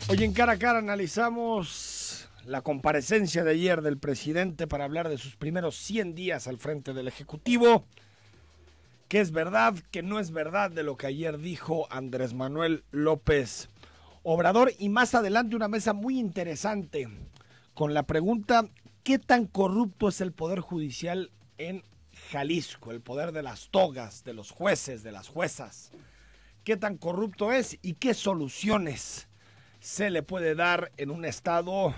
Hoy en Cara a Cara analizamos la comparecencia de ayer del presidente para hablar de sus primeros 100 días al frente del Ejecutivo. ¿Qué es verdad, qué no es verdad de lo que ayer dijo Andrés Manuel López Obrador? Y más adelante una mesa muy interesante con la pregunta: ¿qué tan corrupto es el Poder Judicial en Jalisco? El poder de las togas, de los jueces, de las juezas. ¿Qué tan corrupto es y qué soluciones se le puede dar en un estado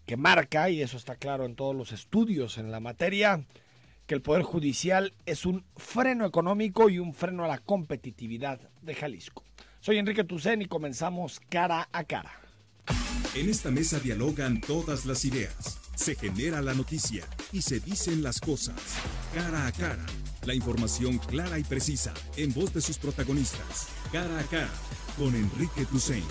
que marca, y eso está claro en todos los estudios en la materia, que el Poder Judicial es un freno económico y un freno a la competitividad de Jalisco? Soy Enrique Tucen y comenzamos Cara a Cara. En esta mesa dialogan todas las ideas, se genera la noticia y se dicen las cosas. Cara a Cara, la información clara y precisa en voz de sus protagonistas. Cara a Cara, con Enrique Tucen.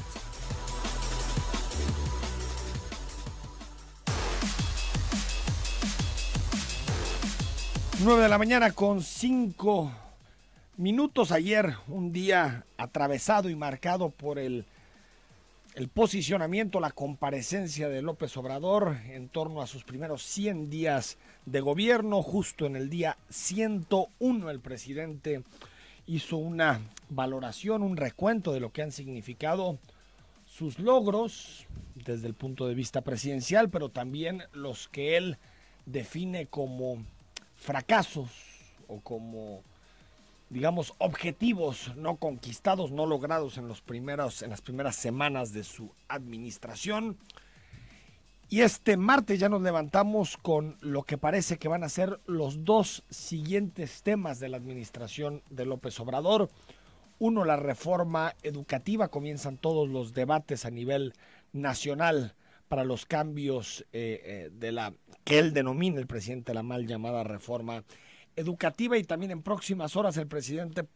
9 de la mañana con 5 minutos. Ayer, un día atravesado y marcado por el posicionamiento, la comparecencia de López Obrador en torno a sus primeros 100 días de gobierno. Justo en el día 101 el presidente hizo una valoración, un recuento de lo que han significado sus logros desde el punto de vista presidencial, pero también los que él define como fracasos o como, digamos, objetivos no conquistados, no logrados en las primeras semanas de su administración. Y este martes ya nos levantamos con lo que parece que van a ser los dos siguientes temas de la administración de López Obrador. Uno, la reforma educativa. Comienzan todos los debates a nivel nacional para los cambios que él denomina, el presidente, la mal llamada reforma educativa. Y también en próximas horas el presidente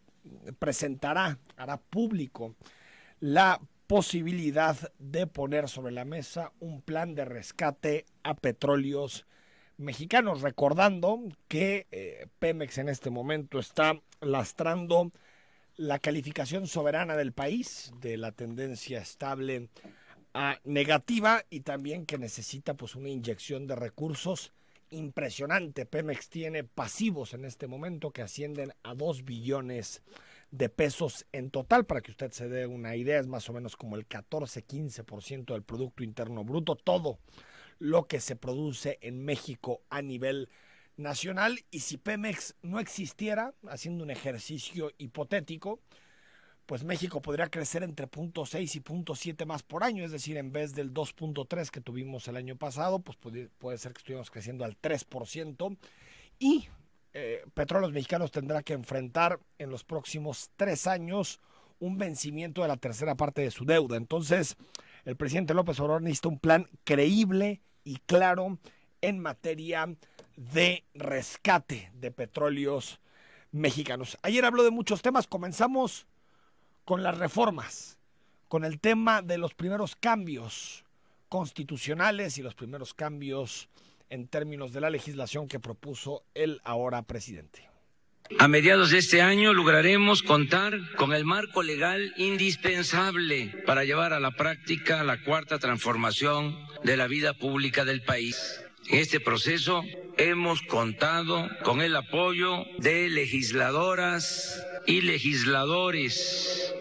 hará público la posibilidad de poner sobre la mesa un plan de rescate a petróleos mexicanos, recordando que Pemex en este momento está lastrando la calificación soberana del país, de la tendencia estable a negativa, y también que necesita pues una inyección de recursos impresionante. Pemex tiene pasivos en este momento que ascienden a 2 billones de pesos en total. Para que usted se dé una idea, es más o menos como el 14-15% del Producto Interno Bruto, todo lo que se produce en México a nivel nacional. Y si Pemex no existiera, haciendo un ejercicio hipotético, pues México podría crecer entre 0.6 y 0.7 más por año, es decir, en vez del 2.3 que tuvimos el año pasado, pues puede ser que estuviéramos creciendo al 3%, y Petróleos Mexicanos tendrá que enfrentar en los próximos 3 años un vencimiento de la tercera parte de su deuda. Entonces, el presidente López Obrador necesita un plan creíble y claro en materia de rescate de petróleos mexicanos. Ayer habló de muchos temas. Comenzamos con las reformas, con el tema de los primeros cambios constitucionales y los primeros cambios en términos de la legislación que propuso el ahora presidente. A mediados de este año lograremos contar con el marco legal indispensable para llevar a la práctica la cuarta transformación de la vida pública del país. En este proceso hemos contado con el apoyo de legisladoras y legisladores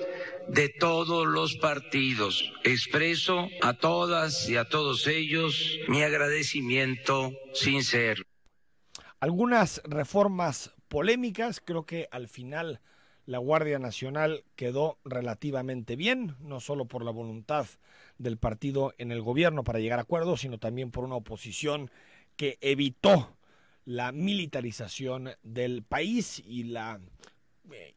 de todos los partidos. Expreso a todas y a todos ellos mi agradecimiento sincero. Algunas reformas polémicas, creo que al final la Guardia Nacional quedó relativamente bien, no solo por la voluntad del partido en el gobierno para llegar a acuerdos, sino también por una oposición que evitó la militarización del país y la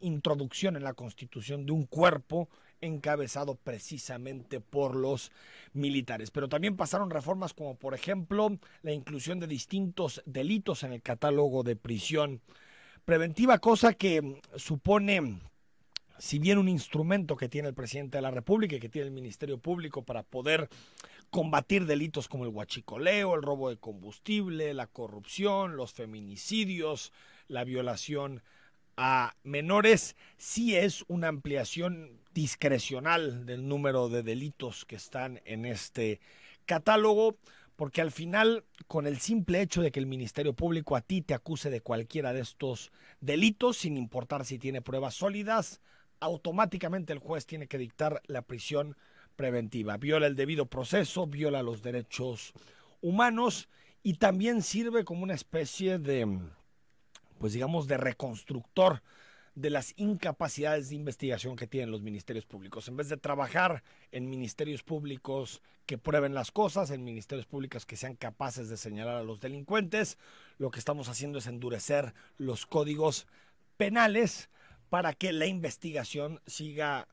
introducción en la Constitución de un cuerpo encabezado precisamente por los militares. Pero también pasaron reformas como, por ejemplo, la inclusión de distintos delitos en el catálogo de prisión preventiva, cosa que supone, si bien un instrumento que tiene el presidente de la República y que tiene el Ministerio Público para poder combatir delitos como el huachicoleo, el robo de combustible, la corrupción, los feminicidios, la violación a menores, sí es una ampliación discrecional del número de delitos que están en este catálogo, porque al final, con el simple hecho de que el Ministerio Público a ti te acuse de cualquiera de estos delitos, sin importar si tiene pruebas sólidas, automáticamente el juez tiene que dictar la prisión preventiva. Viola el debido proceso, viola los derechos humanos y también sirve como una especie de, pues digamos, de reconstructor de las incapacidades de investigación que tienen los ministerios públicos. En vez de trabajar en ministerios públicos que prueben las cosas, en ministerios públicos que sean capaces de señalar a los delincuentes, lo que estamos haciendo es endurecer los códigos penales para que la investigación siga,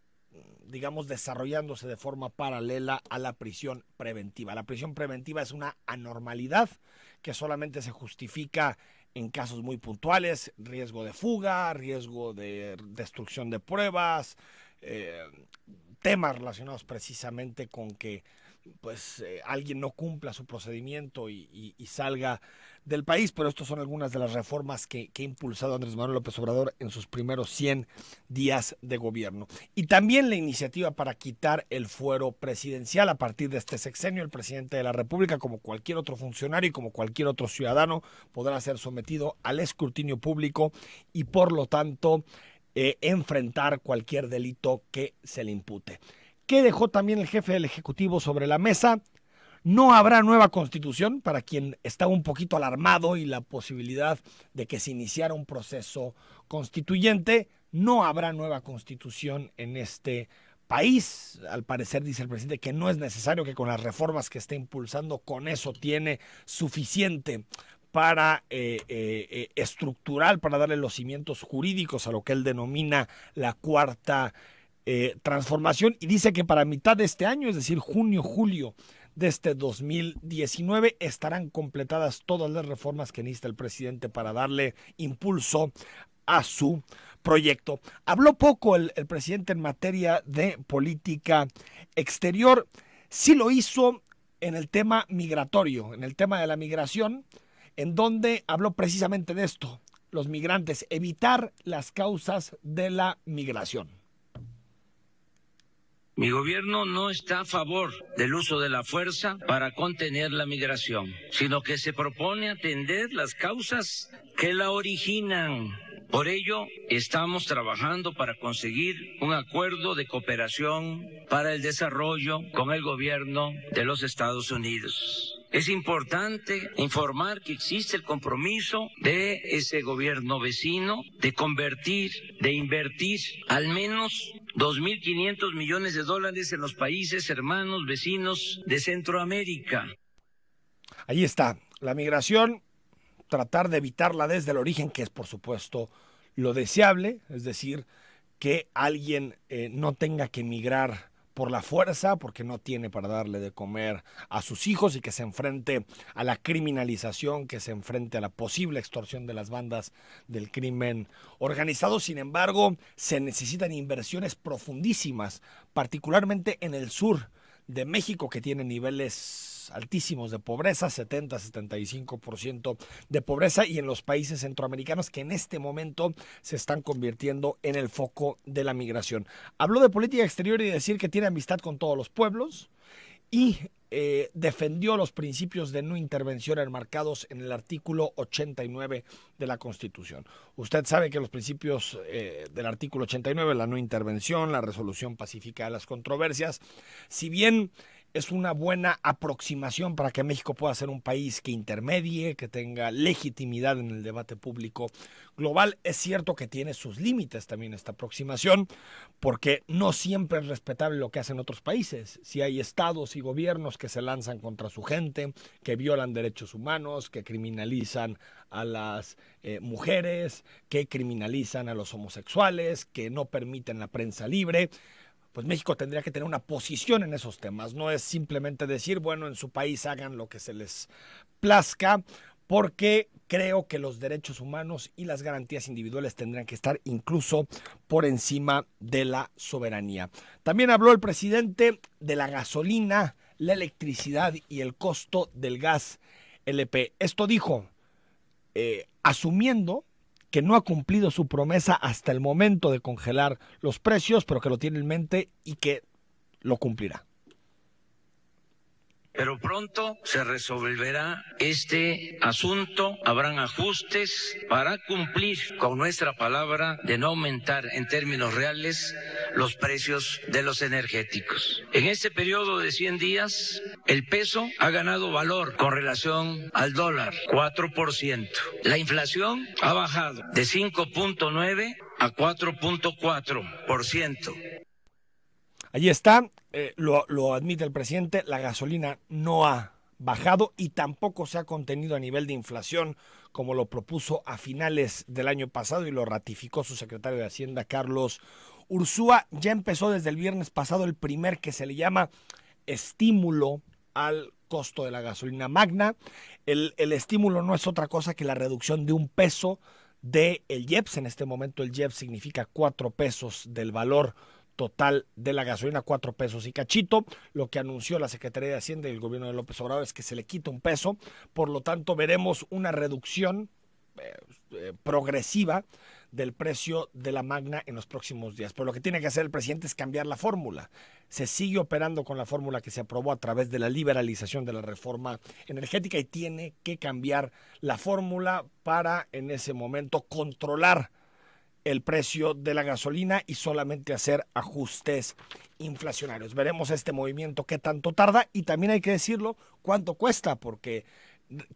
digamos, desarrollándose de forma paralela a la prisión preventiva. La prisión preventiva es una anormalidad que solamente se justifica en casos muy puntuales, riesgo de fuga, riesgo de destrucción de pruebas, temas relacionados precisamente con que alguien no cumpla su procedimiento y salga del país, pero estas son algunas de las reformas que ha impulsado Andrés Manuel López Obrador en sus primeros 100 días de gobierno. Y también la iniciativa para quitar el fuero presidencial. A partir de este sexenio, el presidente de la República, como cualquier otro funcionario y como cualquier otro ciudadano, podrá ser sometido al escrutinio público y por lo tanto enfrentar cualquier delito que se le impute. ¿Qué dejó también el jefe del Ejecutivo sobre la mesa? No habrá nueva constitución, para quien está un poquito alarmado y la posibilidad de que se iniciara un proceso constituyente. No habrá nueva constitución en este país. Al parecer dice el presidente que no es necesario, que con las reformas que está impulsando, con eso tiene suficiente para estructural, para darle los cimientos jurídicos a lo que él denomina la cuarta transformación, y dice que para mitad de este año, es decir, junio, julio de este 2019, estarán completadas todas las reformas que necesita el presidente para darle impulso a su proyecto. Habló poco el presidente en materia de política exterior. Sí lo hizo en el tema migratorio, en el tema de la migración, en donde habló precisamente de esto: los migrantes, evitar las causas de la migración. Mi gobierno no está a favor del uso de la fuerza para contener la migración, sino que se propone atender las causas que la originan. Por ello, estamos trabajando para conseguir un acuerdo de cooperación para el desarrollo con el gobierno de los Estados Unidos. Es importante informar que existe el compromiso de ese gobierno vecino de convertir, de invertir al menos 2.500 millones de dólares en los países hermanos vecinos de Centroamérica. Ahí está, la migración, tratar de evitarla desde el origen, que es por supuesto lo deseable, es decir, que alguien no tenga que migrar por la fuerza, porque no tiene para darle de comer a sus hijos, y que se enfrente a la criminalización, que se enfrente a la posible extorsión de las bandas del crimen organizado. Sin embargo, se necesitan inversiones profundísimas, particularmente en el sur de México, que tiene niveles altísimos de pobreza, 70-75% de pobreza, y en los países centroamericanos, que en este momento se están convirtiendo en el foco de la migración. Habló de política exterior y de decir que tiene amistad con todos los pueblos, y defendió los principios de no intervención enmarcados en el artículo 89 de la Constitución. Usted sabe que los principios del artículo 89, la no intervención, la resolución pacífica de las controversias, si bien es una buena aproximación para que México pueda ser un país que intermedie, que tenga legitimidad en el debate público global, es cierto que tiene sus límites también esta aproximación, porque no siempre es respetable lo que hacen otros países. Si hay estados y gobiernos que se lanzan contra su gente, que violan derechos humanos, que criminalizan a las mujeres, que criminalizan a los homosexuales, que no permiten la prensa libre, pues México tendría que tener una posición en esos temas. No es simplemente decir, bueno, en su país hagan lo que se les plazca, porque creo que los derechos humanos y las garantías individuales tendrían que estar incluso por encima de la soberanía. También habló el presidente de la gasolina, la electricidad y el costo del gas LP. Esto dijo, asumiendo que no ha cumplido su promesa hasta el momento de congelar los precios, pero que lo tiene en mente y que lo cumplirá. Pero pronto se resolverá este asunto, habrán ajustes para cumplir con nuestra palabra de no aumentar en términos reales los precios de los energéticos. En este periodo de 100 días, el peso ha ganado valor con relación al dólar, 4%. La inflación ha bajado de 5.9 a 4.4%. Allí está, lo admite el presidente, la gasolina no ha bajado y tampoco se ha contenido a nivel de inflación como lo propuso a finales del año pasado y lo ratificó su secretario de Hacienda, Carlos Ursúa. Ya empezó desde el viernes pasado el primer que se le llama estímulo al costo de la gasolina magna. El estímulo no es otra cosa que la reducción de $1 del IEPS. En este momento el IEPS significa 4 pesos del valor total de la gasolina, 4 pesos y cachito. Lo que anunció la Secretaría de Hacienda y el gobierno de López Obrador es que se le quita $1, por lo tanto veremos una reducción progresiva del precio de la magna en los próximos días. Pero lo que tiene que hacer el presidente es cambiar la fórmula. Se sigue operando con la fórmula que se aprobó a través de la liberalización de la reforma energética y tiene que cambiar la fórmula para en ese momento controlar el precio de la gasolina y solamente hacer ajustes inflacionarios. Veremos este movimiento qué tanto tarda y también hay que decirlo cuánto cuesta, porque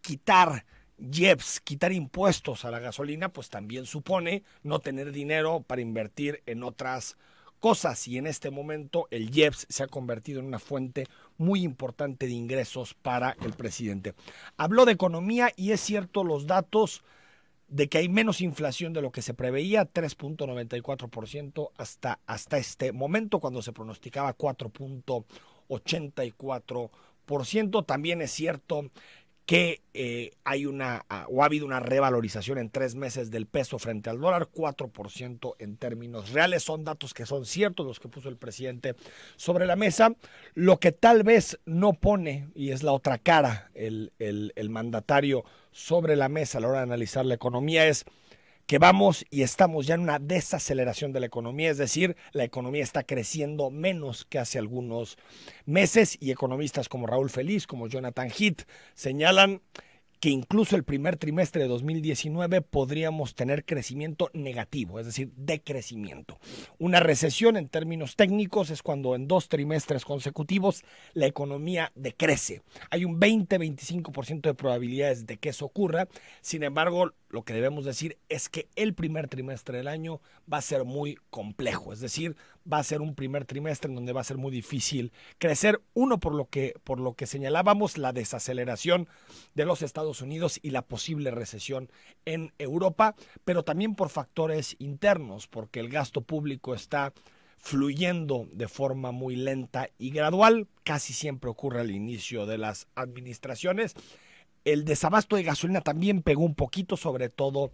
quitar IEPS, quitar impuestos a la gasolina, pues también supone no tener dinero para invertir en otras cosas y en este momento el IEPS se ha convertido en una fuente muy importante de ingresos para el presidente. Habló de economía y es cierto los datos de que hay menos inflación de lo que se preveía, 3.94% hasta este momento, cuando se pronosticaba 4.84%. También es cierto que ha habido una revalorización en 3 meses del peso frente al dólar, 4% en términos reales. Son datos que son ciertos, los que puso el presidente sobre la mesa. Lo que tal vez no pone, y es la otra cara, el mandatario sobre la mesa a la hora de analizar la economía, es que vamos y estamos ya en una desaceleración de la economía, es decir, la economía está creciendo menos que hace algunos meses y economistas como Raúl Feliz, como Jonathan Heath, señalan que incluso el primer trimestre de 2019 podríamos tener crecimiento negativo, es decir, decrecimiento. Una recesión en términos técnicos es cuando en 2 trimestres consecutivos la economía decrece. Hay un 20-25% de probabilidades de que eso ocurra. Sin embargo, lo que debemos decir es que el primer trimestre del año va a ser muy complejo, es decir, va a ser un primer trimestre en donde va a ser muy difícil crecer. Uno, por lo que señalábamos, la desaceleración de los Estados Unidos y la posible recesión en Europa, pero también por factores internos, porque el gasto público está fluyendo de forma muy lenta y gradual, casi siempre ocurre al inicio de las administraciones. El desabasto de gasolina también pegó un poquito, sobre todo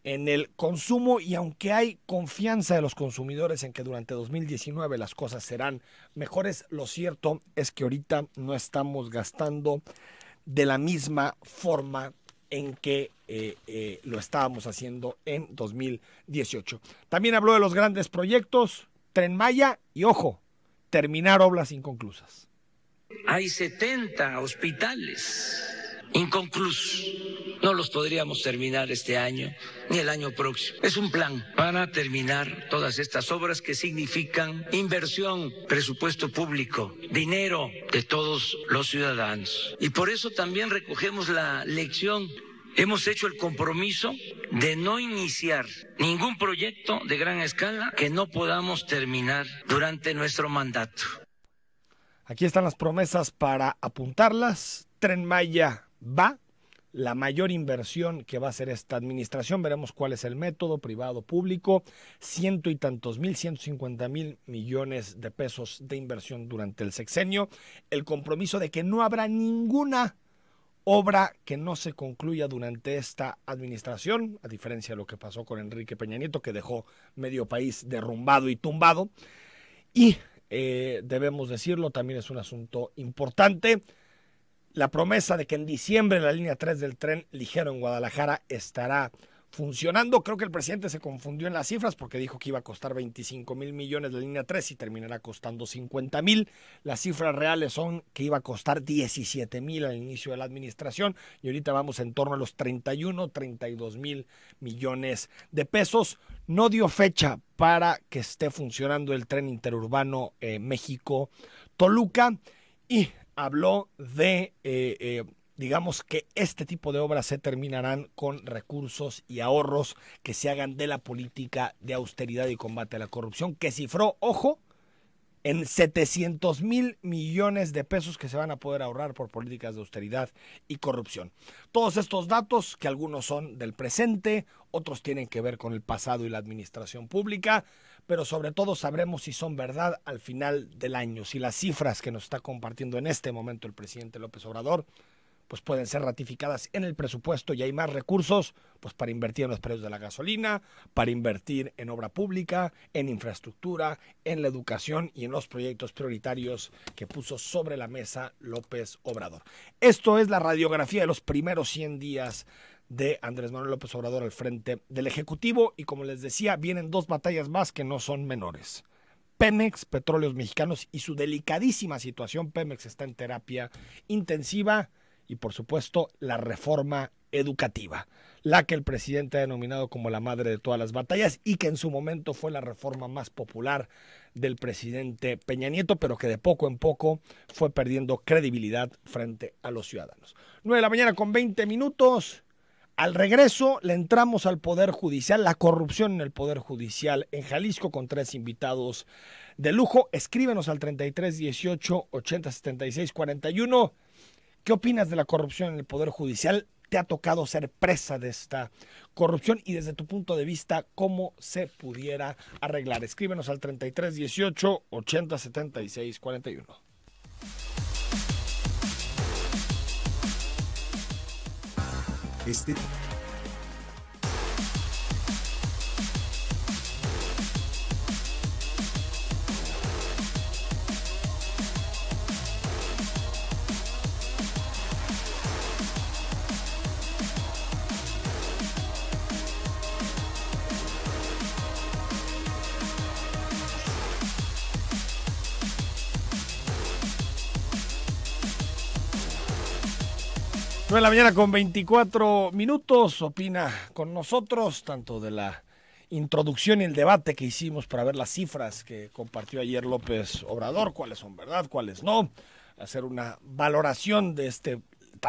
en el consumo, y aunque hay confianza de los consumidores en que durante 2019 las cosas serán mejores, lo cierto es que ahorita no estamos gastando de la misma forma en que lo estábamos haciendo en 2018. También habló de los grandes proyectos, Tren Maya y, ojo, terminar obras inconclusas. Hay 70 hospitales inconclusos. No los podríamos terminar este año ni el año próximo. Es un plan para terminar todas estas obras que significan inversión, presupuesto público, dinero de todos los ciudadanos. Y por eso también recogemos la lección. Hemos hecho el compromiso de no iniciar ningún proyecto de gran escala que no podamos terminar durante nuestro mandato. Aquí están las promesas para apuntarlas. Tren Maya va, la mayor inversión que va a hacer esta administración, veremos cuál es el método, privado, público, 100 y tantos mil, 150,000 millones de pesos de inversión durante el sexenio, el compromiso de que no habrá ninguna obra que no se concluya durante esta administración, a diferencia de lo que pasó con Enrique Peña Nieto, que dejó medio país derrumbado y tumbado, y debemos decirlo, también es un asunto importante, la promesa de que en diciembre la línea 3 del tren ligero en Guadalajara estará funcionando. Creo que el presidente se confundió en las cifras porque dijo que iba a costar 25,000 millones la línea 3 y terminará costando 50,000. Las cifras reales son que iba a costar 17,000 al inicio de la administración y ahorita vamos en torno a los 32,000 millones de pesos. No dio fecha para que esté funcionando el tren interurbano México-Toluca y habló de digamos que este tipo de obras se terminarán con recursos y ahorros que se hagan de la política de austeridad y combate a la corrupción, que cifró, ojo, en 700,000 millones de pesos que se van a poder ahorrar por políticas de austeridad y corrupción. Todos estos datos, que algunos son del presente, otros tienen que ver con el pasado y la administración pública, pero sobre todo sabremos si son verdad al final del año, si las cifras que nos está compartiendo en este momento el presidente López Obrador pues pueden ser ratificadas en el presupuesto y hay más recursos pues para invertir en los precios de la gasolina, para invertir en obra pública, en infraestructura, en la educación y en los proyectos prioritarios que puso sobre la mesa López Obrador. Esto es la radiografía de los primeros 100 días de Andrés Manuel López Obrador al frente del Ejecutivo y como les decía, vienen 2 batallas más que no son menores. Pemex, Petróleos Mexicanos y su delicadísima situación. Pemex está en terapia intensiva. Y por supuesto la reforma educativa, la que el presidente ha denominado como la madre de todas las batallas y que en su momento fue la reforma más popular del presidente Peña Nieto, pero que de poco en poco fue perdiendo credibilidad frente a los ciudadanos. 9 de la mañana con 20 minutos. Al regreso le entramos al Poder Judicial, la corrupción en el Poder Judicial en Jalisco con 3 invitados de lujo. Escríbenos al 33 18 80 76 41. ¿Qué opinas de la corrupción en el Poder Judicial? ¿Te ha tocado ser presa de esta corrupción? Y desde tu punto de vista, ¿cómo se pudiera arreglar? Escríbenos al 33 18 80 76 41. Nueve de la mañana con 24 minutos, opina con nosotros, tanto de la introducción y el debate que hicimos para ver las cifras que compartió ayer López Obrador, cuáles son verdad, cuáles no, hacer una valoración de esta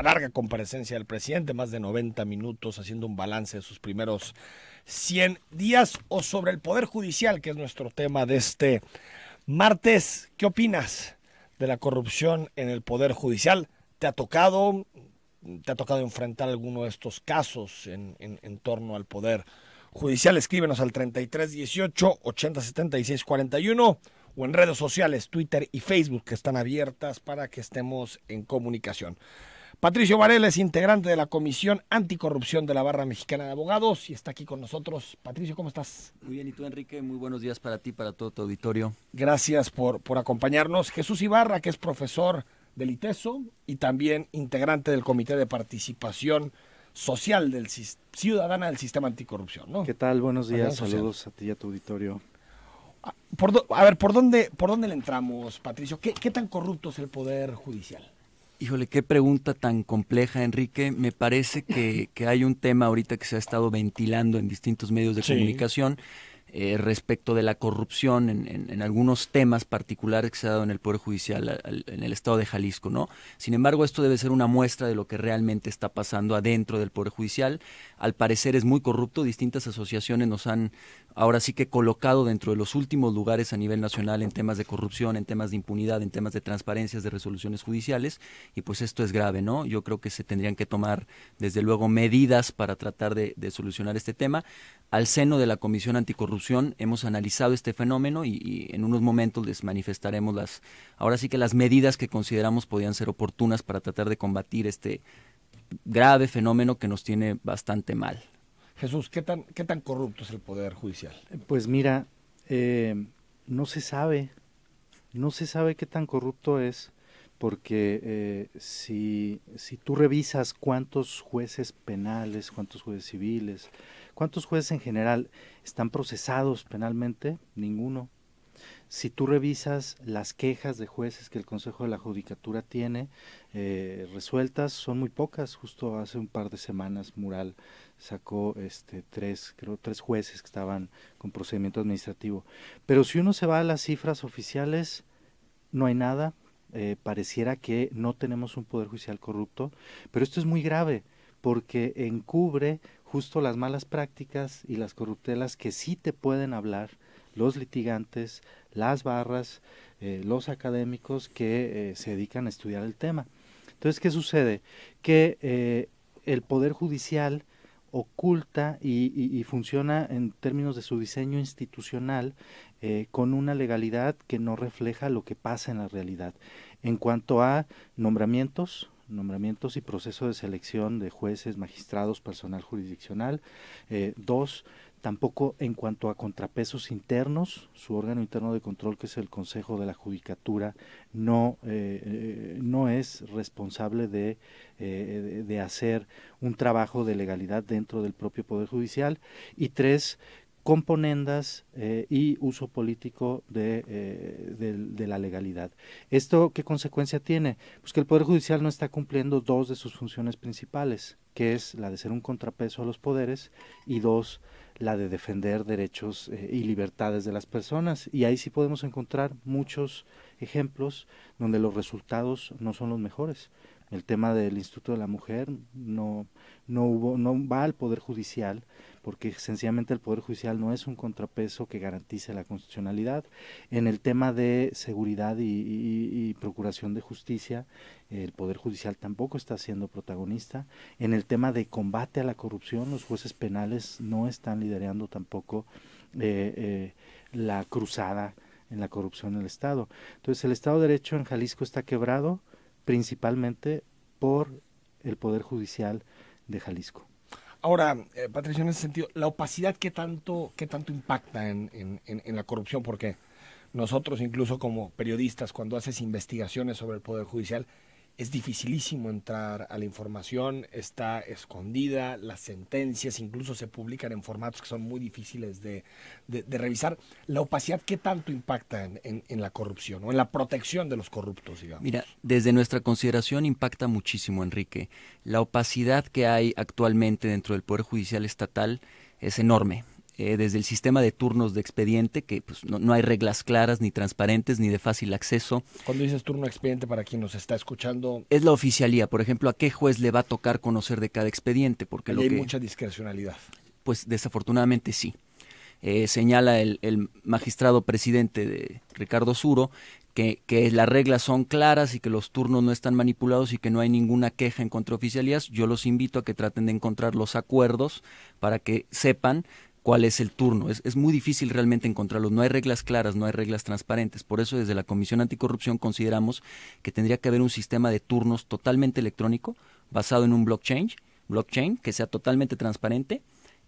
larga comparecencia del presidente, más de 90 minutos, haciendo un balance de sus primeros 100 días, o sobre el Poder Judicial, que es nuestro tema de este martes. ¿Qué opinas de la corrupción en el Poder Judicial? ¿Te ha tocado enfrentar alguno de estos casos en torno al Poder Judicial? Escríbenos al 33 18 80 76 41 o en redes sociales, Twitter y Facebook, que están abiertas para que estemos en comunicación. Patricio Varela es integrante de la Comisión Anticorrupción de la Barra Mexicana de Abogados y está aquí con nosotros. Patricio, ¿cómo estás? Muy bien, ¿y tú, Enrique? Muy buenos días para ti, para todo tu auditorio. Gracias por acompañarnos. Jesús Ibarra, que es profesor del ITESO y también integrante del Comité de Participación Social Ciudadana del Sistema Anticorrupción, ¿no? ¿Qué tal? Buenos días, saludos a ti y a tu auditorio. ¿Por dónde le entramos, Patricio? ¿Qué tan corrupto es el Poder Judicial? Híjole, qué pregunta tan compleja, Enrique. Me parece que hay un tema ahorita que se ha estado ventilando en distintos medios de comunicación respecto de la corrupción en algunos temas particulares que se ha dado en el Poder Judicial en el estado de Jalisco, ¿no? Sin embargo, esto debe ser una muestra de lo que realmente está pasando adentro del Poder Judicial. Al parecer es muy corrupto, distintas asociaciones nos han ahora sí que colocado dentro de los últimos lugares a nivel nacional en temas de corrupción, en temas de impunidad, en temas de transparencias de resoluciones judiciales, y pues esto es grave, ¿no? Yo creo que se tendrían que tomar, desde luego, medidas para tratar de solucionar este tema. Al seno de la Comisión Anticorrupción hemos analizado este fenómeno y en unos momentos les manifestaremos ahora sí que las medidas que consideramos podían ser oportunas para tratar de combatir este grave fenómeno que nos tiene bastante mal. Jesús, ¿qué tan corrupto es el Poder Judicial? Pues mira, no se sabe qué tan corrupto es, porque si tú revisas cuántos jueces penales, cuántos jueces civiles, ¿Cuántos jueces en general están procesados penalmente? Ninguno. Si tú revisas las quejas de jueces que el Consejo de la Judicatura tiene resueltas, son muy pocas. Justo hace un par de semanas Mural sacó tres jueces que estaban con procedimiento administrativo. Pero si uno se va a las cifras oficiales, no hay nada. Pareciera que no tenemos un poder judicial corrupto, pero esto es muy grave porque encubre justo las malas prácticas y las corruptelas que sí te pueden hablar los litigantes, las barras, los académicos que se dedican a estudiar el tema. Entonces, ¿qué sucede? Que el Poder Judicial oculta y funciona en términos de su diseño institucional con una legalidad que no refleja lo que pasa en la realidad. En cuanto a nombramientos y proceso de selección de jueces, magistrados, personal jurisdiccional. 2, tampoco en cuanto a contrapesos internos, su órgano interno de control, que es el Consejo de la Judicatura, no es responsable de hacer un trabajo de legalidad dentro del propio Poder Judicial. Y 3, componendas y uso político de la legalidad. ¿Esto qué consecuencia tiene? Pues que el Poder Judicial no está cumpliendo 2 de sus funciones principales, que es la de ser un contrapeso a los poderes y 2, la de defender derechos y libertades de las personas. Y ahí sí podemos encontrar muchos ejemplos donde los resultados no son los mejores. El tema del Instituto de la Mujer no va al Poder Judicial, porque sencillamente el Poder Judicial no es un contrapeso que garantice la constitucionalidad. En el tema de seguridad y procuración de justicia, el Poder Judicial tampoco está siendo protagonista. En el tema de combate a la corrupción, los jueces penales no están liderando tampoco la cruzada en la corrupción en el Estado. Entonces, el Estado de Derecho en Jalisco está quebrado principalmente por el Poder Judicial de Jalisco. Ahora, Patricio, en ese sentido, la opacidad, ¿qué tanto impacta en la corrupción? Porque nosotros, incluso como periodistas, cuando haces investigaciones sobre el Poder Judicial, es dificilísimo entrar a la información, está escondida, las sentencias incluso se publican en formatos que son muy difíciles de revisar. ¿La opacidad qué tanto impacta en la corrupción o en la protección de los corruptos, digamos? Mira, desde nuestra consideración impacta muchísimo, Enrique. La opacidad que hay actualmente dentro del Poder Judicial Estatal es enorme. Desde el sistema de turnos de expediente, que pues, no hay reglas claras, ni transparentes, ni de fácil acceso. Cuando dices turno de expediente, para quien nos está escuchando... Es la oficialía, por ejemplo, ¿a qué juez le va a tocar conocer de cada expediente? Porque hay mucha discrecionalidad. Pues desafortunadamente sí. Señala el magistrado presidente de Ricardo Suro que las reglas son claras y que los turnos no están manipulados y que no hay ninguna queja en contra de oficialías. Yo los invito a que traten de encontrar los acuerdos para que sepan cuál es el turno. Es muy difícil realmente encontrarlos. No hay reglas claras, no hay reglas transparentes. Por eso desde la Comisión Anticorrupción consideramos que tendría que haber un sistema de turnos totalmente electrónico basado en un blockchain que sea totalmente transparente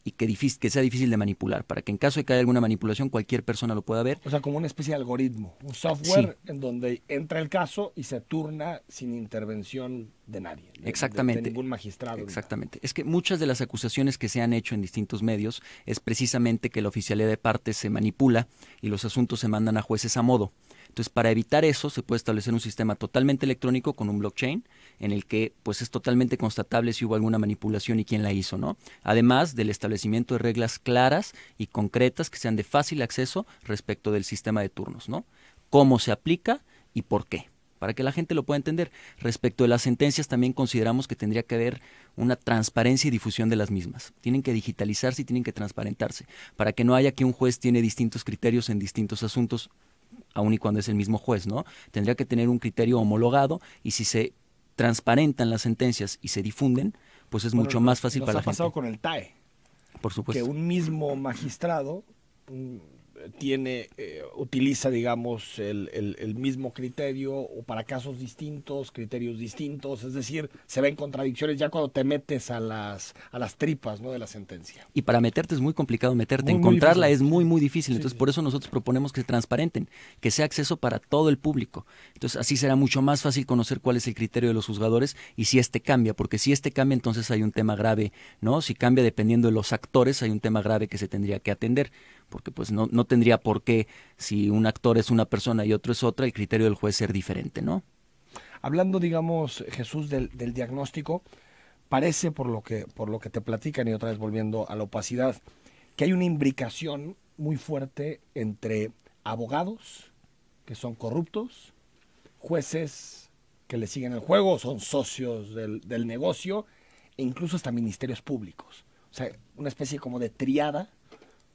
y que sea difícil de manipular, para que en caso de que haya alguna manipulación cualquier persona lo pueda ver. O sea, como una especie de algoritmo, un software sí, en donde entra el caso y se turna sin intervención de nadie. Exactamente. De ningún magistrado. Exactamente. Es que muchas de las acusaciones que se han hecho en distintos medios es precisamente que la oficialía de partes se manipula y los asuntos se mandan a jueces a modo. Entonces, para evitar eso, se puede establecer un sistema totalmente electrónico con un blockchain en el que pues es totalmente constatable si hubo alguna manipulación y quién la hizo, ¿no? Además del establecimiento de reglas claras y concretas que sean de fácil acceso respecto del sistema de turnos, ¿no? Cómo se aplica y por qué, para que la gente lo pueda entender. Respecto de las sentencias, también consideramos que tendría que haber una transparencia y difusión de las mismas. Tienen que digitalizarse y tienen que transparentarse, para que no haya que un juez tiene distintos criterios en distintos asuntos, aun y cuando es el mismo juez, ¿no? Tendría que tener un criterio homologado y si se transparentan las sentencias y se difunden, pues es mucho más fácil para la gente. Nos ha pasado con el TAE. Por supuesto. Que un mismo magistrado utiliza, digamos, el mismo criterio o para casos distintos, criterios distintos, es decir, se ven contradicciones ya cuando te metes a las tripas, ¿no?, de la sentencia. Y para meterte es muy complicado meterte, Muy encontrarla difícil. es muy difícil, entonces Sí. por eso nosotros proponemos que se transparenten, que sea acceso para todo el público. Entonces así será mucho más fácil conocer cuál es el criterio de los juzgadores y si este cambia, porque si este cambia entonces hay un tema grave, ¿no? Si cambia dependiendo de los actores hay un tema grave que se tendría que atender, porque pues no tendría por qué, si un actor es una persona y otro es otra, el criterio del juez ser diferente, ¿no? Hablando, digamos, Jesús, del diagnóstico, parece por lo que te platican, y otra vez volviendo a la opacidad, que hay una imbricación muy fuerte entre abogados que son corruptos, jueces que le siguen el juego, son socios del negocio, e incluso hasta ministerios públicos. O sea, una especie como de triada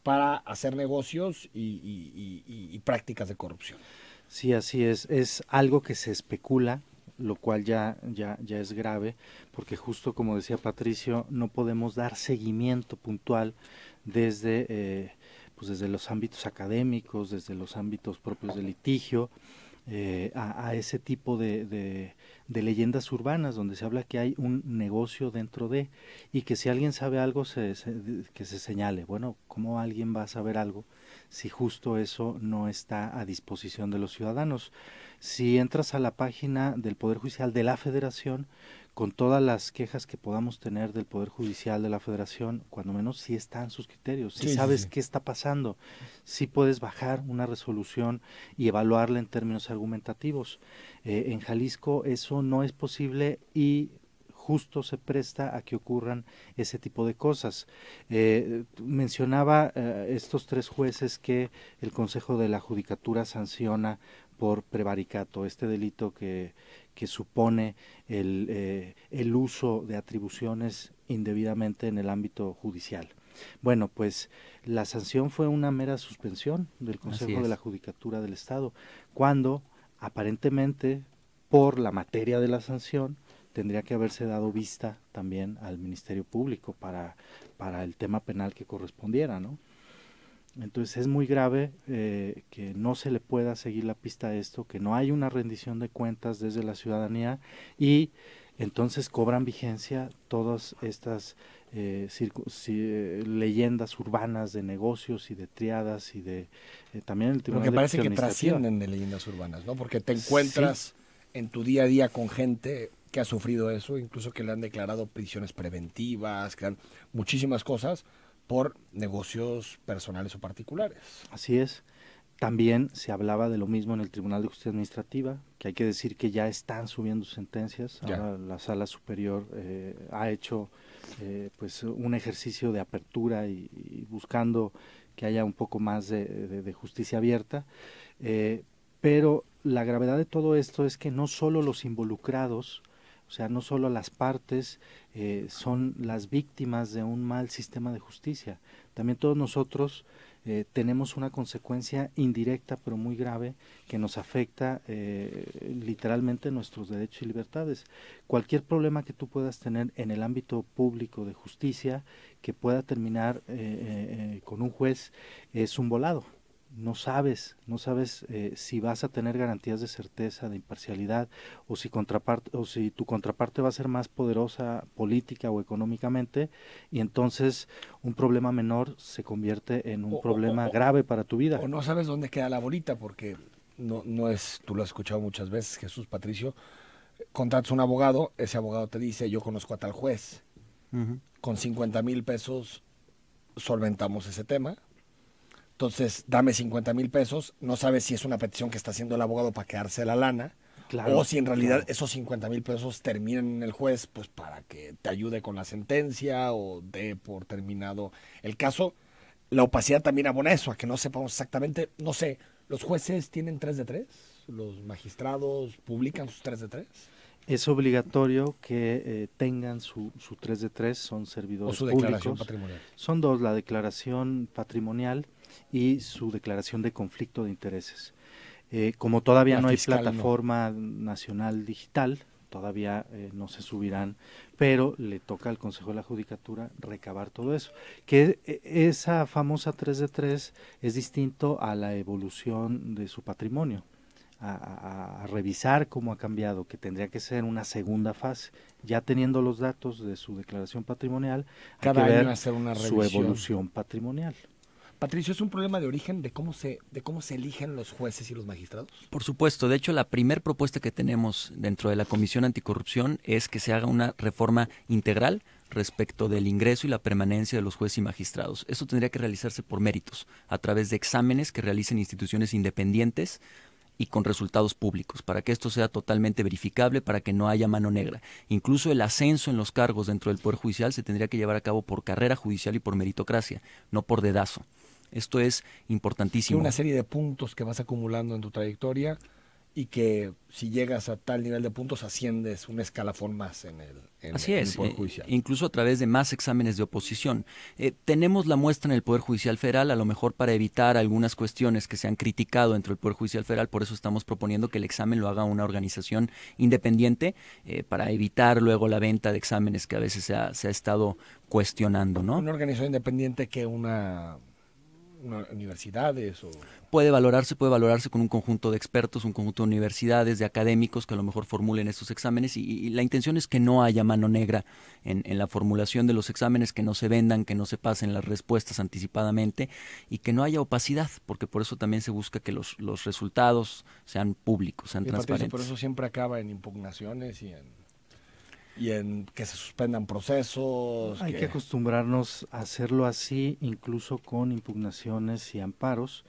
para hacer negocios y prácticas de corrupción. Sí, así es. Es algo que se especula, lo cual ya es grave, porque justo como decía Patricio, no podemos dar seguimiento puntual desde, pues desde los ámbitos académicos, desde los ámbitos propios de litigio, a ese tipo de leyendas urbanas donde se habla que hay un negocio dentro de, y que si alguien sabe algo que se señale. Bueno, ¿cómo alguien va a saber algo si justo eso no está a disposición de los ciudadanos? Si entras a la página del Poder Judicial de la Federación, con todas las quejas que podamos tener del Poder Judicial de la Federación, cuando menos sí están sus criterios, sí sabes qué está pasando, sí puedes bajar una resolución y evaluarla en términos argumentativos. En Jalisco eso no es posible y justo se presta a que ocurran ese tipo de cosas. Mencionaba estos 3 jueces que el Consejo de la Judicatura sanciona por prevaricato, este delito que supone el uso de atribuciones indebidamente en el ámbito judicial. Bueno, pues la sanción fue una mera suspensión del Consejo de la Judicatura del Estado, cuando aparentemente por la materia de la sanción tendría que haberse dado vista también al Ministerio Público para el tema penal que correspondiera, ¿no? Entonces es muy grave que no se le pueda seguir la pista a esto, que no hay una rendición de cuentas desde la ciudadanía y entonces cobran vigencia todas estas leyendas urbanas de negocios y de triadas y de también el Tribunal Porque de parece que Justicia Administrativa. trascienden de leyendas urbanas, ¿no? Porque te encuentras en tu día a día con gente que ha sufrido eso, incluso que le han declarado prisiones preventivas, que han muchísimas cosas por negocios personales o particulares. Así es. También se hablaba de lo mismo en el Tribunal de Justicia Administrativa, que hay que decir que ya están subiendo sentencias. Ahora la Sala Superior ha hecho pues un ejercicio de apertura y buscando que haya un poco más de justicia abierta. Pero la gravedad de todo esto es que no solo los involucrados, o sea, no solo las partes son las víctimas de un mal sistema de justicia, también todos nosotros tenemos una consecuencia indirecta pero muy grave que nos afecta literalmente nuestros derechos y libertades. Cualquier problema que tú puedas tener en el ámbito público de justicia que pueda terminar con un juez es un volado. No sabes si vas a tener garantías de certeza, de imparcialidad, o si tu contraparte va a ser más poderosa política o económicamente, y entonces un problema menor se convierte en un problema grave para tu vida. O no sabes dónde queda la bolita, porque no es, tú lo has escuchado muchas veces, Jesús, Patricio, contratas un abogado, ese abogado te dice, yo conozco a tal juez, con 50,000 pesos solventamos ese tema. Entonces, dame 50,000 pesos, no sabes si es una petición que está haciendo el abogado para quedarse la lana, o si en realidad esos 50,000 pesos terminan en el juez, pues para que te ayude con la sentencia o dé por terminado el caso. La opacidad también abona eso, a que no sepamos exactamente, no sé, ¿los jueces tienen 3 de 3? ¿Los magistrados publican sus 3 de 3? Es obligatorio que tengan su 3 de 3, son servidores o su públicos. declaración patrimonial. Son 2, la declaración patrimonial y su declaración de conflicto de intereses. Como todavía no hay plataforma nacional digital, todavía no se subirán, pero le toca al Consejo de la Judicatura recabar todo eso. Que esa famosa 3 de 3 es distinto a la evolución de su patrimonio, a revisar cómo ha cambiado, que tendría que ser una segunda fase. Ya teniendo los datos de su declaración patrimonial, cada hay que año ver hacer una su revisión. evolución patrimonial. Patricio, ¿es un problema de origen de cómo se eligen los jueces y los magistrados? Por supuesto, de hecho la primer propuesta que tenemos dentro de la Comisión Anticorrupción es que se haga una reforma integral respecto del ingreso y la permanencia de los jueces y magistrados. Eso tendría que realizarse por méritos, a través de exámenes que realicen instituciones independientes y con resultados públicos, para que esto sea totalmente verificable, para que no haya mano negra. Incluso el ascenso en los cargos dentro del Poder Judicial se tendría que llevar a cabo por carrera judicial y por meritocracia, no por dedazo. Esto es importantísimo. Una serie de puntos que vas acumulando en tu trayectoria y que si llegas a tal nivel de puntos asciendes un escalafón más en el Poder Judicial. Incluso a través de más exámenes de oposición. Tenemos la muestra en el Poder Judicial Federal, a lo mejor para evitar algunas cuestiones que se han criticado dentro del Poder Judicial Federal, por eso estamos proponiendo que el examen lo haga una organización independiente, para evitar luego la venta de exámenes que a veces se ha estado cuestionando, ¿no? Una organización independiente que una universidades o... Puede valorarse con un conjunto de expertos, un conjunto de universidades, de académicos que a lo mejor formulen estos exámenes y la intención es que no haya mano negra en la formulación de los exámenes, que no se vendan, que no se pasen las respuestas anticipadamente y que no haya opacidad, porque por eso también se busca que los resultados sean públicos, sean transparentes. Por eso siempre acaba en impugnaciones y en que se suspendan procesos. Hay que acostumbrarnos a hacerlo así, incluso con impugnaciones y amparos.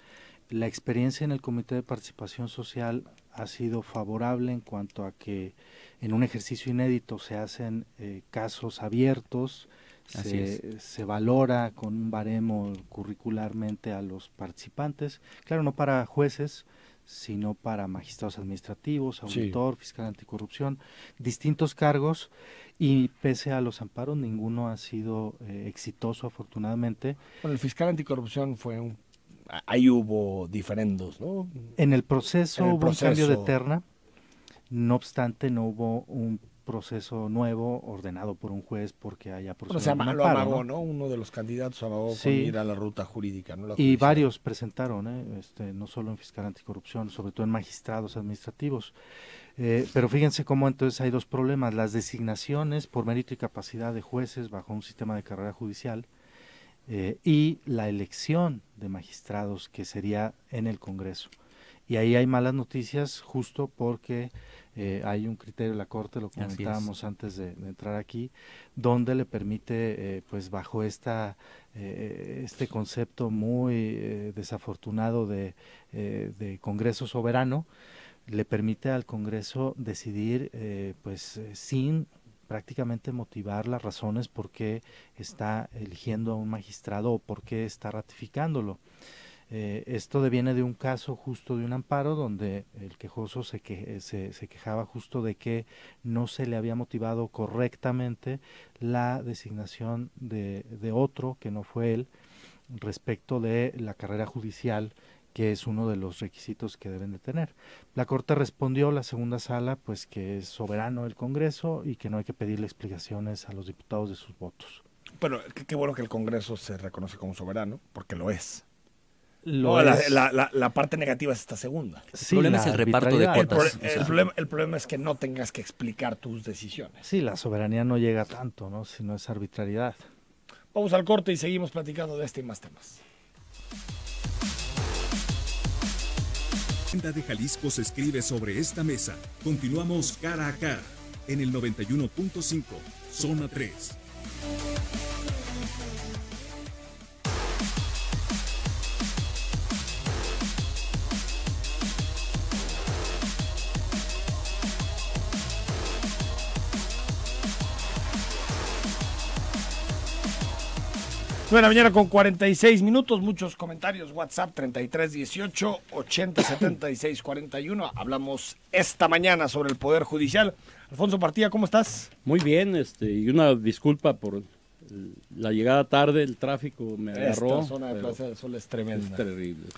La experiencia en el Comité de Participación Social ha sido favorable en cuanto a que en un ejercicio inédito se hacen casos abiertos, se valora con un baremo curricularmente a los participantes, claro, no para jueces, sino para magistrados administrativos, auditor, fiscal anticorrupción, distintos cargos, y pese a los amparos ninguno ha sido exitoso, afortunadamente. Bueno, el fiscal anticorrupción ahí hubo diferendos, ¿no? En el proceso hubo un cambio de terna, no obstante no hubo un proceso nuevo ordenado por un juez porque haya proceso. Lo amagó, ¿no? Uno de los candidatos amagó con ir a la ruta jurídica, ¿no? Y varios presentaron, no solo en fiscal anticorrupción, sobre todo en magistrados administrativos. Pero fíjense cómo entonces hay dos problemas: las designaciones por mérito y capacidad de jueces bajo un sistema de carrera judicial y la elección de magistrados, que sería en el Congreso. Y ahí hay malas noticias justo porque hay un criterio de la Corte, lo comentábamos antes de entrar aquí, donde le permite, pues bajo este concepto muy desafortunado de Congreso soberano, le permite al Congreso decidir sin prácticamente motivar las razones por qué está eligiendo a un magistrado o por qué está ratificándolo. Esto deviene de un caso justo de un amparo donde el quejoso se quejaba justo de que no se le había motivado correctamente la designación de otro que no fue él respecto de la carrera judicial, que es uno de los requisitos que deben de tener. La Corte respondió, la segunda sala, pues que es soberano el Congreso y que no hay que pedirle explicaciones a los diputados de sus votos. Pero qué bueno que el Congreso se reconoce como soberano, porque lo es. Es. La parte negativa es esta segunda. Sí, el problema es el reparto de cuotas. El problema es que no tengas que explicar tus decisiones. Sí, la soberanía no llega tanto, ¿no? Sino es arbitrariedad. Vamos al corte y seguimos platicando de este y más temas. La de Jalisco se escribe sobre esta mesa. Continuamos cara a cara en el 91.5, zona 3. Nueve de la mañana con 46 minutos, muchos comentarios, WhatsApp 3318 8076 41. Hablamos esta mañana sobre el Poder Judicial. Alfonso Partía, ¿cómo estás? Muy bien, y una disculpa por la llegada tarde, el tráfico me agarró. Esta zona de Plaza del Sol es tremenda. Es terrible.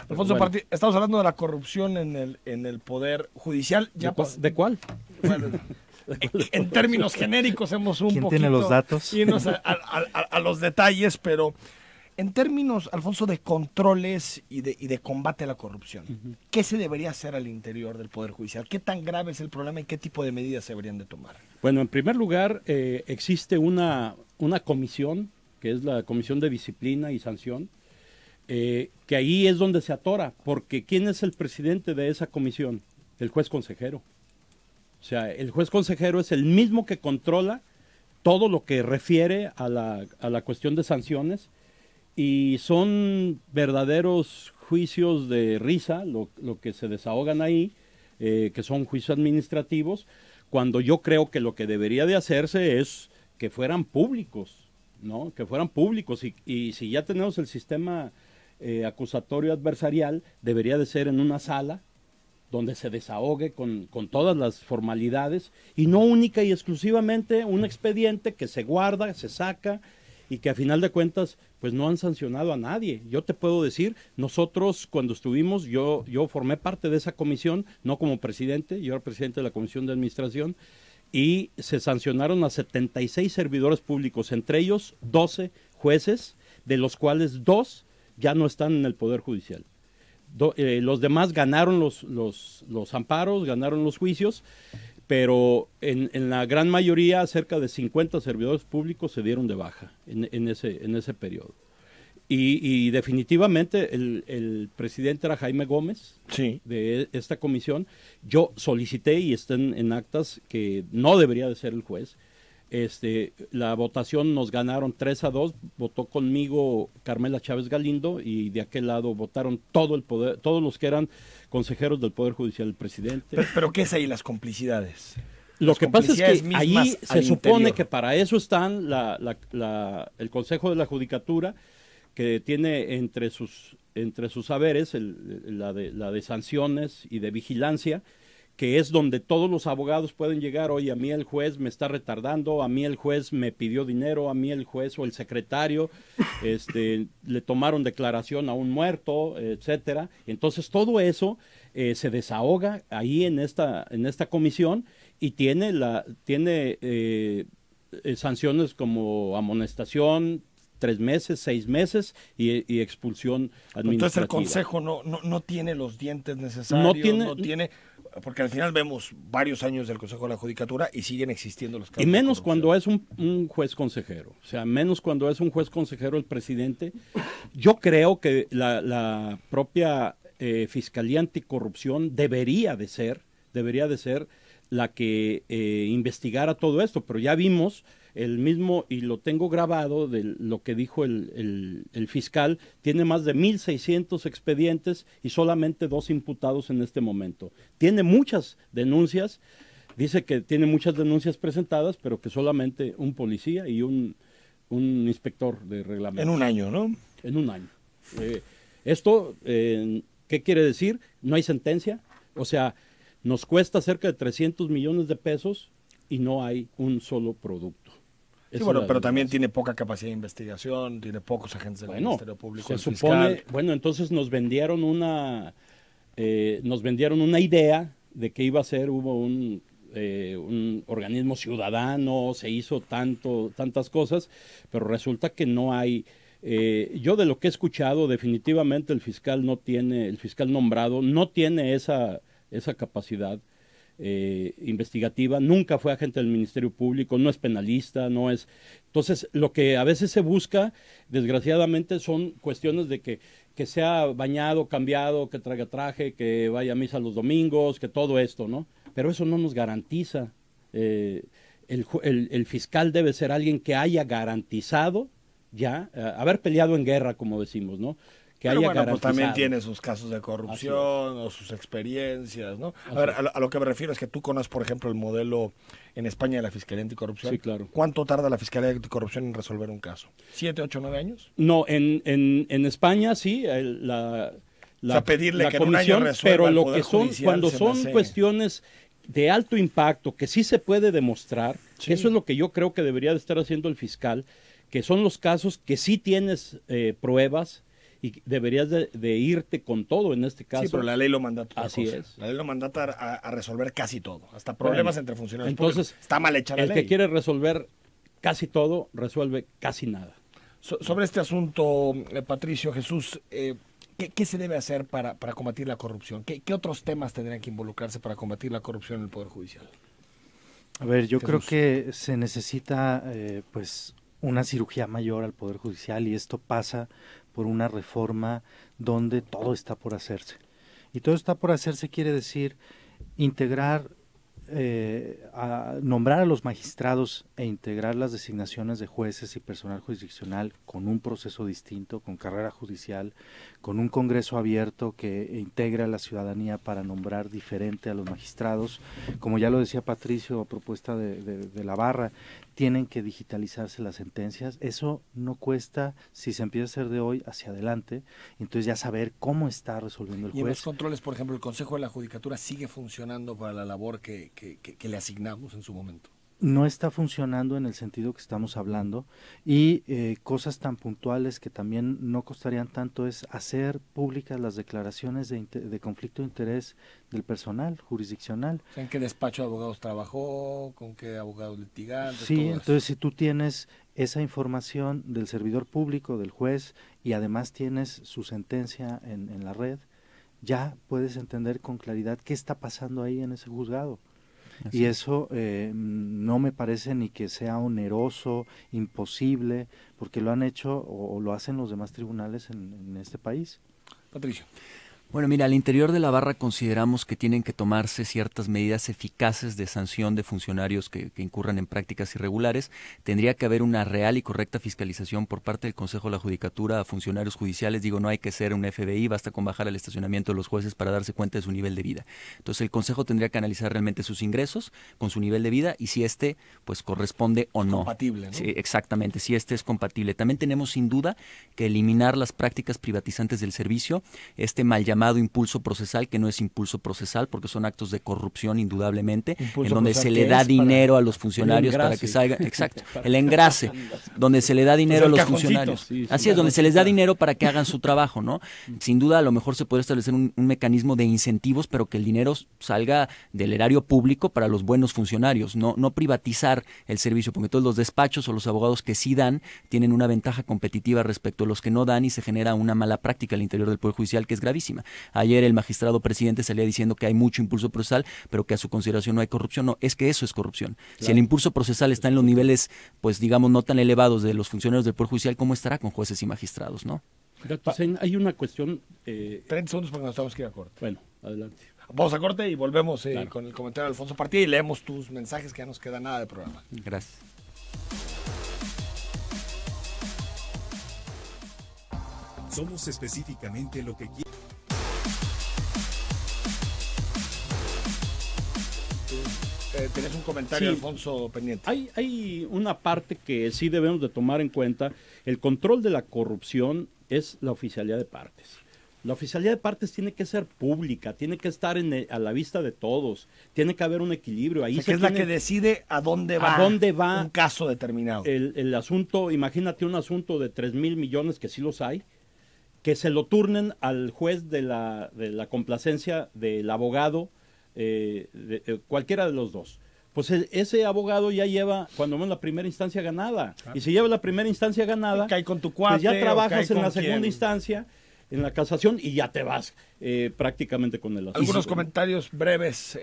Alfonso Partía, estamos hablando de la corrupción en el Poder Judicial. ¿De cuál? Bueno, en términos genéricos hemos un ¿Quién poquito tiene los datos? irnos a los detalles, pero en términos, Alfonso, de controles y de combate a la corrupción, ¿qué se debería hacer al interior del Poder Judicial? ¿Qué tan grave es el problema y qué tipo de medidas se deberían de tomar? Bueno, en primer lugar, existe una comisión, que es la Comisión de Disciplina y Sanción, que ahí es donde se atora, porque ¿quién es el presidente de esa comisión? El juez consejero. O sea, el juez consejero es el mismo que controla todo lo que refiere a la cuestión de sanciones, y son verdaderos juicios de risa lo que se desahogan ahí, que son juicios administrativos, cuando yo creo que lo que debería de hacerse es que fueran públicos, ¿no? Que fueran públicos, y si ya tenemos el sistema acusatorio adversarial, debería de ser en una sala donde se desahogue con todas las formalidades, y no única y exclusivamente un expediente que se guarda, se saca, y que a final de cuentas pues no han sancionado a nadie. Yo te puedo decir, nosotros cuando estuvimos, yo formé parte de esa comisión, no como presidente, yo era presidente de la Comisión de Administración, y se sancionaron a 76 servidores públicos, entre ellos 12 jueces, de los cuales 2 ya no están en el Poder Judicial. Los demás ganaron los amparos, ganaron los juicios, pero en la gran mayoría, cerca de 50 servidores públicos se dieron de baja en ese periodo. Y definitivamente el presidente era Jaime Gómez, sí, de esta comisión. Yo solicité, y están en actas, que no debería de ser el juez. La votación nos ganaron 3-2, votó conmigo Carmela Chávez Galindo, y de aquel lado votaron todo el poder, todos los que eran consejeros del Poder Judicial, el presidente. Pero ¿qué es ahí las complicidades? Lo que pasa es que ahí se supone interior. que para eso están el Consejo de la Judicatura, que tiene entre sus saberes la de sanciones y de vigilancia, que es donde todos los abogados pueden llegar. Oye, a mí el juez me está retardando, a mí el juez me pidió dinero, a mí el juez o el secretario le tomaron declaración a un muerto, etcétera. Entonces todo eso se desahoga ahí en esta comisión, y tiene sanciones como amonestación, 3 meses, 6 meses y expulsión administrativa. Entonces el Consejo no tiene los dientes necesarios, no tiene, porque al final vemos varios años del Consejo de la Judicatura y siguen existiendo los casos. Y menos cuando es un juez consejero, o sea, menos cuando es un juez consejero el presidente. Yo creo que la propia Fiscalía Anticorrupción debería de ser la que investigara todo esto, pero ya vimos el mismo, y lo tengo grabado, de lo que dijo el fiscal. Tiene más de 1,600 expedientes y solamente 2 imputados en este momento. Tiene muchas denuncias, dice que tiene muchas denuncias presentadas, pero que solamente un policía y un inspector de reglamento. En un año, ¿no? En un año. Esto, ¿qué quiere decir? No hay sentencia, o sea, nos cuesta cerca de 300 millones de pesos y no hay un solo producto. Sí, bueno, pero también tiene poca capacidad de investigación, tiene pocos agentes del Ministerio Público. Se supone, bueno, entonces nos vendieron una idea de que iba a ser, hubo un organismo ciudadano, se hizo tantas cosas, pero resulta que no hay. Yo de lo que he escuchado, definitivamente el fiscal nombrado no tiene esa capacidad investigativa, nunca fue agente del Ministerio Público, no es penalista, no es. Entonces, lo que a veces se busca, desgraciadamente, son cuestiones de que sea bañado, cambiado, que traiga traje, que vaya a misa los domingos, que todo esto, ¿no? Pero eso no nos garantiza. El fiscal debe ser alguien que haya garantizado ya, haber peleado en guerra, como decimos, ¿no? Que pero haya bueno, garantizado. Pues también tiene sus casos de corrupción o sus experiencias, ¿no? A ver, a lo que me refiero es que tú conoces, por ejemplo, el modelo en España de la Fiscalía Anticorrupción. Sí, claro. ¿Cuánto tarda la Fiscalía Anticorrupción en resolver un caso? ¿7, 8, 9 años? No, en España sí, o sea, pedirle que comisión, en un año resuelva pero el lo Poder que son, Judicial, cuando son cuestiones de alto impacto, que sí se puede demostrar, sí. Que eso es lo que yo creo que debería de estar haciendo el fiscal, que son los casos que sí tienes pruebas y deberías de irte con todo en este caso. Sí, pero la ley lo mandata a otra Así cosa. es. La ley lo mandata a resolver casi todo, hasta problemas Bueno, entre funcionarios entonces, públicos. Está mal hecha la el ley. que quiere resolver casi todo, resuelve casi nada. Sobre este asunto, Patricio, Jesús, ¿qué se debe hacer para combatir la corrupción? ¿Qué otros temas tendrían que involucrarse para combatir la corrupción en el Poder Judicial? A ver, yo creo Jesús. que se necesita pues una cirugía mayor al Poder Judicial, y esto pasa por una reforma donde todo está por hacerse. Y todo está por hacerse quiere decir integrar, nombrar a los magistrados e integrar las designaciones de jueces y personal jurisdiccional con un proceso distinto, con carrera judicial, con un Congreso abierto que integre a la ciudadanía para nombrar diferente a los magistrados. Como ya lo decía Patricio, a propuesta de la Barra, tienen que digitalizarse las sentencias. Eso no cuesta si se empieza a hacer de hoy hacia adelante, entonces ya saber cómo está resolviendo el Y en los juez. controles, por ejemplo, el Consejo de la Judicatura sigue funcionando para la labor que le asignamos en su momento. No está funcionando en el sentido que estamos hablando, y cosas tan puntuales que también no costarían tanto es hacer públicas las declaraciones de conflicto de interés del personal jurisdiccional. O sea, ¿en qué despacho de abogados trabajó? ¿Con qué abogados litigantes? Sí, todo eso. entonces si tú tienes esa información del servidor público, del juez, y además tienes su sentencia en la red, ya puedes entender con claridad qué está pasando ahí en ese juzgado. Así Y eso no me parece ni que sea oneroso, imposible, porque lo han hecho o lo hacen los demás tribunales en este país. Patricio. Bueno, mira, al interior de la barra consideramos que tienen que tomarse ciertas medidas eficaces de sanción de funcionarios que incurran en prácticas irregulares. Tendría que haber una real y correcta fiscalización por parte del Consejo de la Judicatura a funcionarios judiciales. Digo, no hay que ser un FBI, basta con bajar al estacionamiento de los jueces para darse cuenta de su nivel de vida. Entonces el Consejo tendría que analizar realmente sus ingresos con su nivel de vida y si pues corresponde o no. Compatible, ¿no? Sí, exactamente, si es compatible. También tenemos sin duda que eliminar las prácticas privatizantes del servicio, mal llamado impulso procesal, que no es impulso procesal porque son actos de corrupción indudablemente, Impulso en donde procesal, se le ¿qué da es? dinero Para a los funcionarios el para engrase. que salgan, exacto, el engrase, donde se le da dinero el a los cajoncito. funcionarios. Sí, sí, Así es, claro, donde se les da claro. dinero para que hagan su trabajo, ¿no? Sin duda a lo mejor se puede establecer un mecanismo de incentivos, pero que el dinero salga del erario público para los buenos funcionarios, no privatizar el servicio, porque todos los despachos o los abogados que sí dan tienen una ventaja competitiva respecto a los que no dan y se genera una mala práctica al interior del Poder Judicial que es gravísima. Ayer el magistrado presidente salía diciendo que hay mucho impulso procesal, pero que a su consideración no hay corrupción. No, es que eso es corrupción. Claro. Si el impulso procesal está en los niveles, pues digamos, no tan elevados de los funcionarios del Poder Judicial, ¿cómo estará con jueces y magistrados, no? Hay una cuestión... 30 segundos porque nos tenemos que ir a corte. Bueno, adelante. Vamos a corte y volvemos Claro. con el comentario de Alfonso Partida y leemos tus mensajes, que ya nos queda nada de programa. Gracias. Somos específicamente lo que quieres. Tenés un comentario, Sí. Alfonso, pendiente. Hay una parte que sí debemos de tomar en cuenta. El control de la corrupción es la oficialidad de partes. La oficialidad de partes tiene que ser pública, tiene que estar a la vista de todos, tiene que haber un equilibrio. Ahí O sea, que es la que decide a dónde va un caso determinado. El asunto. Imagínate un asunto de 3,000 millones, que sí los hay, que se lo turnen al juez de la complacencia del abogado, cualquiera de los dos. Pues ese abogado ya lleva, cuando menos, la primera instancia ganada. Claro. Y si lleva la primera instancia ganada, cae con tu cuate, pues ya trabajas en la quién. segunda instancia, en la casación, y ya te vas prácticamente con el asunto. Algunos comentarios breves.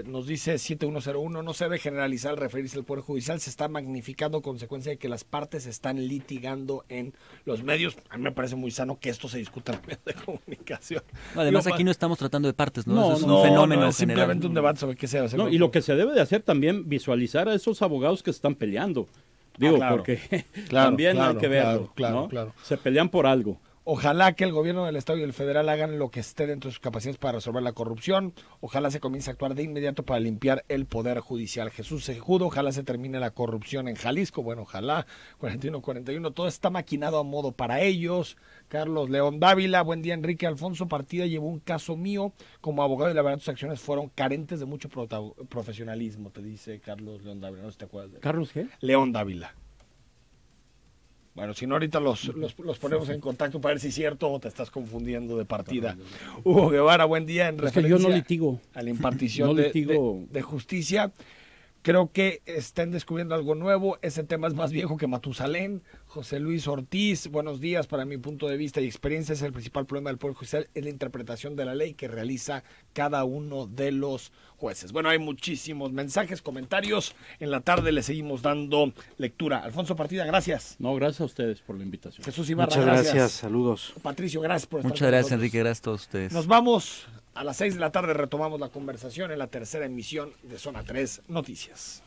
Nos dice 7101, no se debe generalizar al referirse al Poder Judicial, se está magnificando a consecuencia de que las partes están litigando en los medios. A mí me parece muy sano que esto se discuta en los medios de comunicación. No, además aquí no estamos tratando de partes, ¿no? No, Eso es no, un fenómeno es general. simplemente un debate sobre qué se debe hacer. No, y lo que se debe de hacer también, visualizar a esos abogados que se están peleando. Digo, claro. porque Claro, también claro, hay que verlo, claro, ¿no? claro. Se pelean por algo. Ojalá que el gobierno del Estado y el federal hagan lo que esté dentro de sus capacidades para resolver la corrupción. Ojalá se comience a actuar de inmediato para limpiar el Poder Judicial. Jesús Sejudo, ojalá se termine la corrupción en Jalisco. Bueno, ojalá. 41-41, todo está maquinado a modo para ellos. Carlos León Dávila, buen día, Enrique. Alfonso Partida llevó un caso mío como abogado y la verdad sus acciones fueron carentes de mucho profesionalismo, te dice Carlos León Dávila. No sé si te acuerdas de él. ¿Carlos qué? León Dávila. Bueno, si no, ahorita los ponemos en contacto para ver si es cierto o te estás confundiendo de partida. Hugo Guevara, buen día. En referencia yo no litigo. a la impartición No de justicia, creo que están descubriendo algo nuevo. Ese tema es más viejo que Matusalén. José Luis Ortiz, buenos días. Para mi punto de vista y experiencia, es el principal problema del Poder Judicial, es la interpretación de la ley que realiza cada uno de los jueces. Bueno, hay muchísimos mensajes, comentarios. En la tarde le seguimos dando lectura. Alfonso Partida, gracias. No, gracias a ustedes por la invitación. Jesús Ibarra, Muchas gracias, saludos. Patricio, gracias por estar Muchas con gracias, nosotros. Enrique, gracias a todos ustedes. Nos vamos a las 6 de la tarde, retomamos la conversación en la tercera emisión de Zona 3 Noticias.